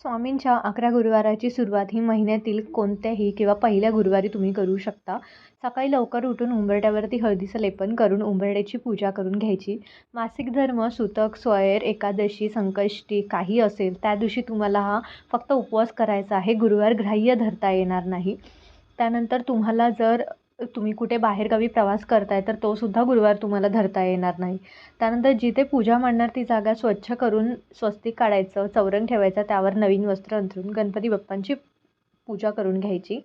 स्वामींच्या 11 गुरुवाराची सुरुवात ही महिन्यातील कोणत्याही किंवा पहिल्या गुरुवारी तुम्ही करू शकता. सकाळी लवकर उठून उंबरठ्यावरती हळदीचं लेपन करून उंबरठ्याची पूजा करून घ्यायची. मासिक धर्म, सुतक, स्वयर, एकादशी, संकष्टी काही असेल त्या दिवशी तुम्हाला हा फक्त उपवास करायचा आहे. गुरुवार ग्राह्य धरता येणार नाही. त्यानंतर तुम्हाला जर तुम्ही कुठे बाहेरगावी प्रवास करताय तर तो सुद्धा गुरुवार तुम्हाला धरता येणार नाही. त्यानंतर जिथे पूजा मांडणार ती जागा स्वच्छ करून स्वस्तिक काढायचं, चौरंग ठेवायचा, त्यावर नवीन वस्त्र अंथरून गणपती बाप्पांची पूजा करून घ्यायची.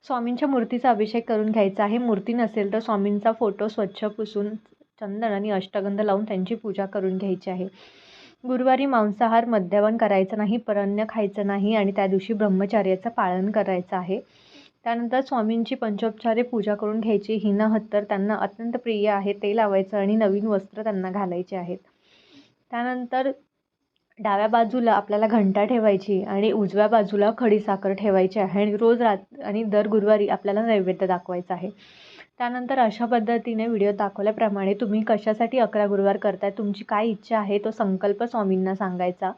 स्वामींच्या मूर्तीचा अभिषेक करून घ्यायचा आहे. मूर्ती नसेल तर स्वामींचा फोटो स्वच्छ पुसून चंदन आणि अष्टगंध लावून त्यांची पूजा करून घ्यायची आहे. गुरुवारी मांसाहार मद्यपान करायचं नाही, परअन्न खायचं नाही आणि त्या दिवशी ब्रह्मचर्याचं पालन करायचं आहे. त्यानंतर स्वामींची पंचोपचारे पूजा करून घ्यायची. हिना हत्तर त्यांना अत्यंत प्रिय आहे ते लावायचं आणि नवीन वस्त्र त्यांना घालायचे आहेत. त्यानंतर डाव्या बाजूला आपल्याला घंटा ठेवायची आणि उजव्या बाजूला खडीसाखर ठेवायची आहे आणि आणि दर गुरुवारी आपल्याला नैवेद्य दाखवायचा आहे. त्यानंतर अशा पद्धतीने व्हिडिओ दाखवल्याप्रमाणे तुम्ही कशासाठी 11 गुरुवार करताय, तुमची काय इच्छा आहे तो संकल्प स्वामींना सांगायचा.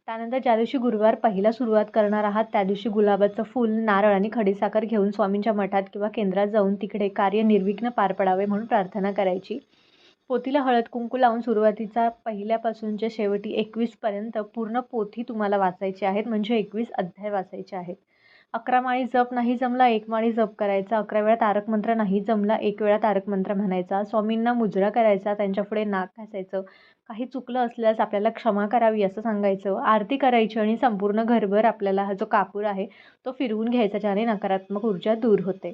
त्यानंतर ज्या दिवशी गुरुवार पहिला सुरुवात करणार आहात त्या दिवशी गुलाबाचं फूल, नारळ आणि खडीसाखर घेऊन स्वामींच्या मठात किंवा केंद्रात जाऊन तिकडे कार्य निर्विघ्न पार पडावे म्हणून प्रार्थना करायची. पोथीला हळद कुंकू लावून सुरुवातीचा पहिल्यापासूनच्या शेवटी 21 पर्यंत पूर्ण पोथी तुम्हाला वाचायची आहेत, म्हणजे 21 अध्याय वाचायचे आहेत. 11 माळी जप नाही जमला 1 माळी जप करायचा. 11 वेळा तारक मंत्र नाही जमला 1 वेळा तारक मंत्र म्हणायचा. स्वामींना मुजरा करायचा, त्यांच्यापुढे नाक घासायचं. काही चुकलं असल्यास आपल्याला क्षमा करावी असं सांगायचं. आरती करायची आणि संपूर्ण घरभर आपल्याला हा जो कापूर आहे तो फिरवून घ्यायचा, ज्याने नकारात्मक ऊर्जा दूर होते.